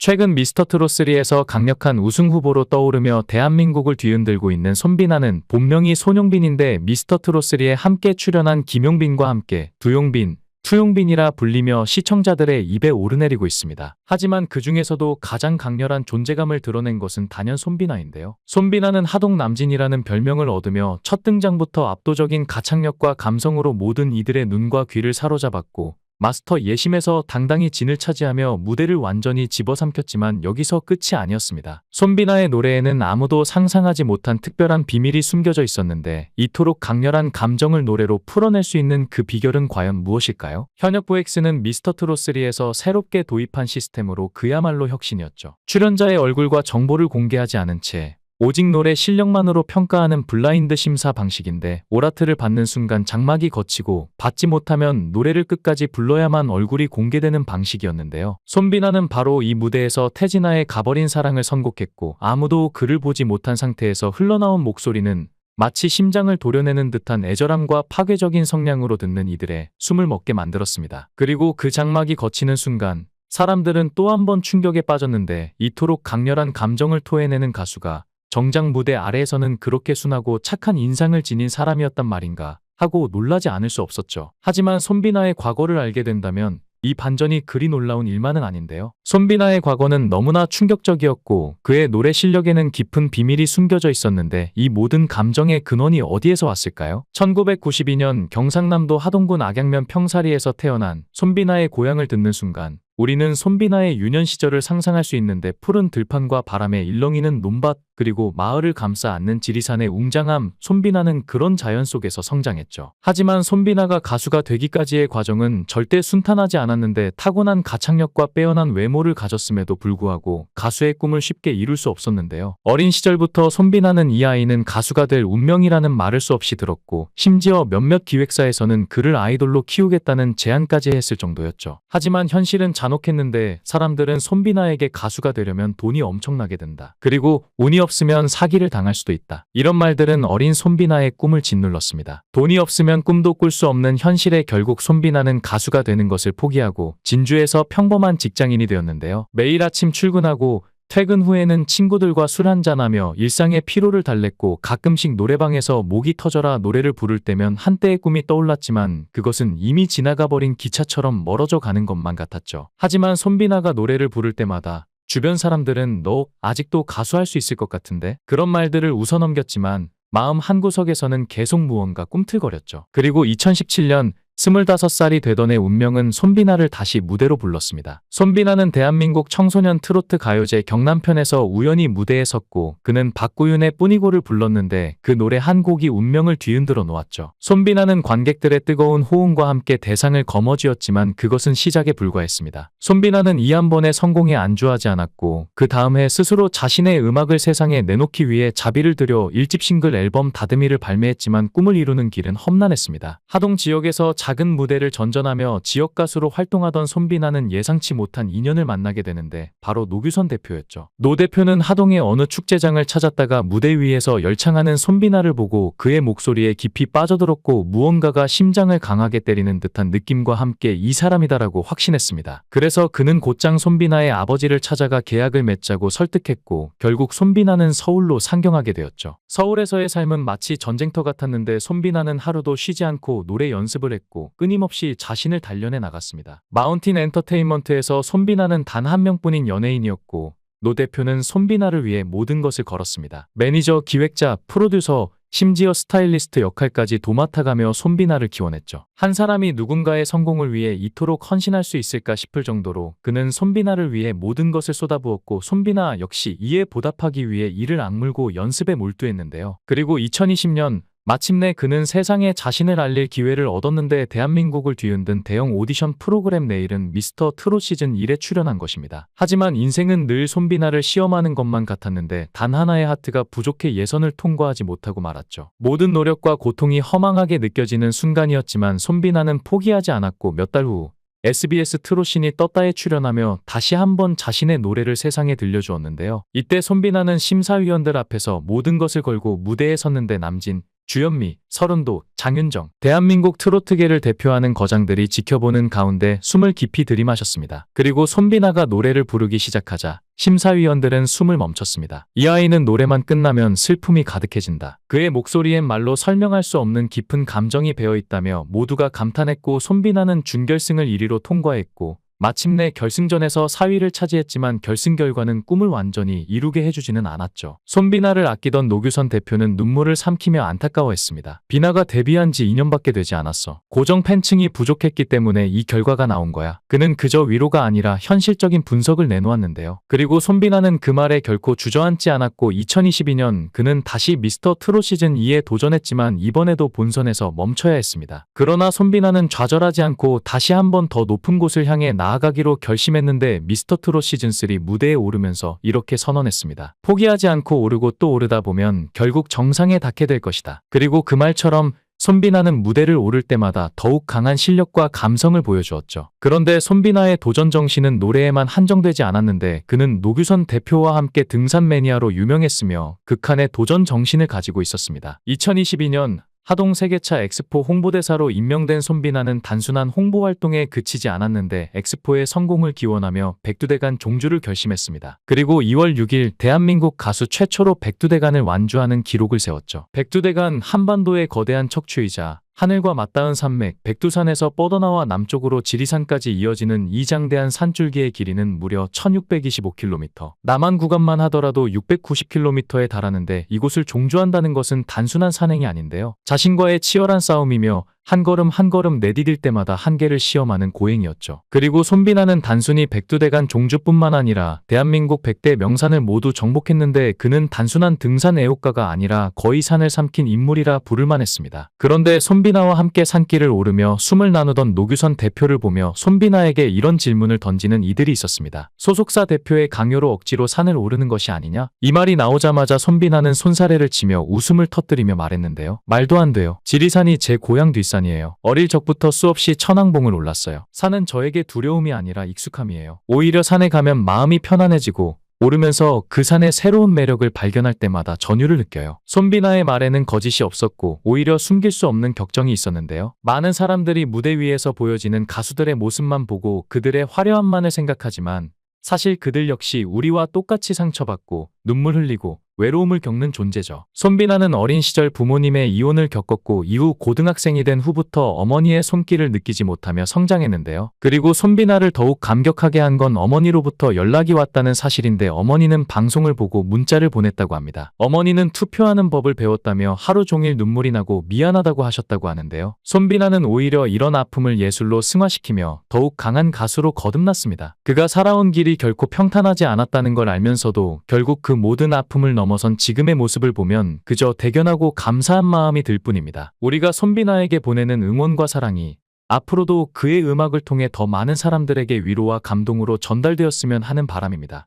최근 미스터트롯3에서 강력한 우승 후보로 떠오르며 대한민국을 뒤흔들고 있는 손비나는 본명이 손용빈인데 미스터트롯3에 함께 출연한 김용빈과 함께 두용빈, 투용빈이라 불리며 시청자들의 입에 오르내리고 있습니다. 하지만 그 중에서도 가장 강렬한 존재감을 드러낸 것은 단연 손비나인데요. 손비나는 하동 남진이라는 별명을 얻으며 첫 등장부터 압도적인 가창력과 감성으로 모든 이들의 눈과 귀를 사로잡았고 마스터 예심에서 당당히 진을 차지하며 무대를 완전히 집어삼켰지만 여기서 끝이 아니었습니다. 손비나의 노래에는 아무도 상상하지 못한 특별한 비밀이 숨겨져 있었는데 이토록 강렬한 감정을 노래로 풀어낼 수 있는 그 비결은 과연 무엇일까요? 현역 VX는 미스터트롯3에서 새롭게 도입한 시스템으로 그야말로 혁신이었죠. 출연자의 얼굴과 정보를 공개하지 않은 채 오직 노래 실력만으로 평가하는 블라인드 심사 방식인데 오라트를 받는 순간 장막이 걷히고 받지 못하면 노래를 끝까지 불러야만 얼굴이 공개되는 방식이었는데요. 손비나는 바로 이 무대에서 태진아의 가버린 사랑을 선곡했고 아무도 그를 보지 못한 상태에서 흘러나온 목소리는 마치 심장을 도려내는 듯한 애절함과 파괴적인 성량으로 듣는 이들의 숨을 멎게 만들었습니다. 그리고 그 장막이 걷히는 순간 사람들은 또 한 번 충격에 빠졌는데 이토록 강렬한 감정을 토해내는 가수가 정작 무대 아래에서는 그렇게 순하고 착한 인상을 지닌 사람이었단 말인가 하고 놀라지 않을 수 없었죠. 하지만 손비나의 과거를 알게 된다면 이 반전이 그리 놀라운 일만은 아닌데요. 손비나의 과거는 너무나 충격적이었고 그의 노래 실력에는 깊은 비밀이 숨겨져 있었는데 이 모든 감정의 근원이 어디에서 왔을까요? 1992년 경상남도 하동군 악양면 평사리에서 태어난 손비나의 고향을 듣는 순간 우리는 손비나의 유년 시절을 상상할 수 있는데 푸른 들판과 바람에 일렁이는 논밭 그리고 마을을 감싸 안는 지리산의 웅장함, 손비나는 그런 자연 속에서 성장했죠. 하지만 손비나가 가수가 되기까지의 과정은 절대 순탄하지 않았는데 타고난 가창력과 빼어난 외모를 가졌음에도 불구하고 가수의 꿈을 쉽게 이룰 수 없었는데요. 어린 시절부터 손비나는 이 아이는 가수가 될 운명이라는 말을 수 없이 들었고 심지어 몇몇 기획사에서는 그를 아이돌로 키우겠다는 제안까지 했을 정도였죠. 하지만 현실은 잔혹했는데 사람들은 손비나에게 가수가 되려면 돈이 엄청나게 든다. 그리고 운이 없으면 사기를 당할 수도 있다. 이런 말들은 어린 손비나의 꿈을 짓눌렀습니다. 돈이 없으면 꿈도 꿀 수 없는 현실에 결국 손비나는 가수가 되는 것을 포기하고 진주에서 평범한 직장인이 되었는데요. 매일 아침 출근하고 퇴근 후에는 친구들과 술 한잔하며 일상의 피로를 달랬고 가끔씩 노래방에서 목이 터져라 노래를 부를 때면 한때의 꿈이 떠올랐지만 그것은 이미 지나가 버린 기차처럼 멀어져 가는 것만 같았죠. 하지만 손비나가 노래를 부를 때마다 주변 사람들은 너 아직도 가수할 수 있을 것 같은데? 그런 말들을 웃어넘겼지만 마음 한구석에서는 계속 무언가 꿈틀거렸죠. 그리고 2017년 25살이 되던 해 운명은 손비나를 다시 무대로 불렀습니다. 손비나는 대한민국 청소년 트로트 가요제 경남편에서 우연히 무대에 섰고 그는 박구윤의 뿐이고를 불렀는데 그 노래 한 곡이 운명을 뒤흔들어 놓았죠. 손비나는 관객들의 뜨거운 호응과 함께 대상을 거머쥐었지만 그것은 시작에 불과했습니다. 손비나는 이 한 번에 성공에 안주하지 않았고 그 다음 해 스스로 자신의 음악을 세상에 내놓기 위해 자비를 들여 1집 싱글 앨범 다듬이를 발매했지만 꿈을 이루는 길은 험난했습니다. 하동 지역에서 작은 무대를 전전하며 지역 가수로 활동하던 손비나는 예상치 못한 인연을 만나게 되는데 바로 노규선 대표였죠. 노 대표는 하동의 어느 축제장을 찾았다가 무대 위에서 열창하는 손비나를 보고 그의 목소리에 깊이 빠져들었고 무언가가 심장을 강하게 때리는 듯한 느낌과 함께 이 사람이다라고 확신했습니다. 그래서 그는 곧장 손비나의 아버지를 찾아가 계약을 맺자고 설득했고 결국 손비나는 서울로 상경하게 되었죠. 서울에서의 삶은 마치 전쟁터 같았는데 손비나는 하루도 쉬지 않고 노래 연습을 했고 끊임없이 자신을 단련해 나갔습니다. 마운틴 엔터테인먼트에서 손비나는 단 한 명뿐인 연예인이었고 노 대표는 손비나를 위해 모든 것을 걸었습니다. 매니저, 기획자, 프로듀서, 심지어 스타일리스트 역할까지 도맡아가며 손비나를 기원했죠. 한 사람이 누군가의 성공을 위해 이토록 헌신할 수 있을까 싶을 정도로 그는 손비나를 위해 모든 것을 쏟아부었고 손비나 역시 이에 보답하기 위해 이를 악물고 연습에 몰두했는데요. 그리고 2020년 마침내 그는 세상에 자신을 알릴 기회를 얻었는데 대한민국을 뒤흔든 대형 오디션 프로그램 내일은 미스터 트롯 시즌 1에 출연한 것입니다. 하지만 인생은 늘 손비나를 시험하는 것만 같았는데 단 하나의 하트가 부족해 예선을 통과하지 못하고 말았죠. 모든 노력과 고통이 허망하게 느껴지는 순간이었지만 손비나는 포기하지 않았고 몇 달 후 SBS 트롯신이 떴다에 출연하며 다시 한번 자신의 노래를 세상에 들려주었는데요. 이때 손비나는 심사위원들 앞에서 모든 것을 걸고 무대에 섰는데 남진, 주현미, 서른도, 장윤정, 대한민국 트로트계를 대표하는 거장들이 지켜보는 가운데 숨을 깊이 들이마셨습니다. 그리고 손비나가 노래를 부르기 시작하자 심사위원들은 숨을 멈췄습니다. 이 아이는 노래만 끝나면 슬픔이 가득해진다. 그의 목소리엔 말로 설명할 수 없는 깊은 감정이 배어있다며 모두가 감탄했고, 손비나는 준결승을 1위로 통과했고 마침내 결승전에서 4위를 차지했지만 결승 결과는 꿈을 완전히 이루게 해주지는 않았죠. 손비나를 아끼던 노규선 대표는 눈물을 삼키며 안타까워했습니다. 비나가 데뷔한 지 2년밖에 되지 않았어. 고정 팬층이 부족했기 때문에 이 결과가 나온 거야. 그는 그저 위로가 아니라 현실적인 분석을 내놓았는데요. 그리고 손비나는 그 말에 결코 주저앉지 않았고 2022년 그는 다시 미스터 트롯 시즌 2에 도전했지만 이번에도 본선에서 멈춰야 했습니다. 그러나 손비나는 좌절하지 않고 다시 한 번 더 높은 곳을 향해 나아가기로 결심했는데 미스터 트롯 시즌3 무대에 오르면서 이렇게 선언했습니다. 포기하지 않고 오르고 또 오르다 보면 결국 정상에 닿게 될 것이다. 그리고 그 말처럼 손비나는 무대를 오를 때마다 더욱 강한 실력과 감성을 보여주었죠. 그런데 손비나의 도전 정신은 노래에만 한정되지 않았는데 그는 노규선 대표와 함께 등산 매니아로 유명했으며 극한의 도전 정신을 가지고 있었습니다. 2022년 하동 세계차 엑스포 홍보대사로 임명된 손비나는 단순한 홍보 활동에 그치지 않았는데 엑스포의 성공을 기원하며 백두대간 종주를 결심했습니다. 그리고 2월 6일 대한민국 가수 최초로 백두대간을 완주하는 기록을 세웠죠. 백두대간 한반도의 거대한 척추이자 하늘과 맞닿은 산맥 백두산에서 뻗어나와 남쪽으로 지리산까지 이어지는 이 장대한 산줄기의 길이는 무려 1625km. 남한 구간만 하더라도 690km에 달하는데 이곳을 종주한다는 것은 단순한 산행이 아닌데요. 자신과의 치열한 싸움이며 한 걸음 한 걸음 내디딜 때마다 한계를 시험하는 고행이었죠. 그리고 손비나는 단순히 백두대간 종주뿐만 아니라 대한민국 100대 명산을 모두 정복했는데 그는 단순한 등산 애호가가 아니라 거의 산을 삼킨 인물이라 부를만 했습니다. 그런데 손비나와 함께 산길을 오르며 숨을 나누던 노규선 대표를 보며 손비나에게 이런 질문을 던지는 이들이 있었습니다. 소속사 대표의 강요로 억지로 산을 오르는 것이 아니냐? 이 말이 나오자마자 손비나는 손사래를 치며 웃음을 터뜨리며 말했는데요. 말도 안 돼요. 지리산이 제 고향 뒷산이에요. 어릴 적부터 수없이 천왕봉을 올랐어요. 산은 저에게 두려움이 아니라 익숙함이에요. 오히려 산에 가면 마음이 편안해지고 오르면서 그 산의 새로운 매력을 발견할 때마다 전율을 느껴요. 손비나의 말에는 거짓이 없었고 오히려 숨길 수 없는 격정이 있었는데요. 많은 사람들이 무대 위에서 보여지는 가수들의 모습만 보고 그들의 화려함만을 생각하지만 사실 그들 역시 우리와 똑같이 상처받고 눈물 흘리고 외로움을 겪는 존재죠. 손비나는 어린 시절 부모님의 이혼을 겪었고 이후 고등학생이 된 후부터 어머니의 손길을 느끼지 못하며 성장했는데요. 그리고 손비나를 더욱 감격하게 한 건 어머니로부터 연락이 왔다는 사실인데 어머니는 방송을 보고 문자를 보냈다고 합니다. 어머니는 투표하는 법을 배웠다며 하루 종일 눈물이 나고 미안하다고 하셨다고 하는데요. 손비나는 오히려 이런 아픔을 예술로 승화시키며 더욱 강한 가수로 거듭났습니다. 그가 살아온 길이 결코 평탄하지 않았다는 걸 알면서도 결국 그 모든 아픔을 넘어선 지금의 모습을 보면 그저 대견하고 감사한 마음이 들 뿐입니다. 우리가 손비나에게 보내는 응원과 사랑이 앞으로도 그의 음악을 통해 더 많은 사람들에게 위로와 감동으로 전달되었으면 하는 바람입니다.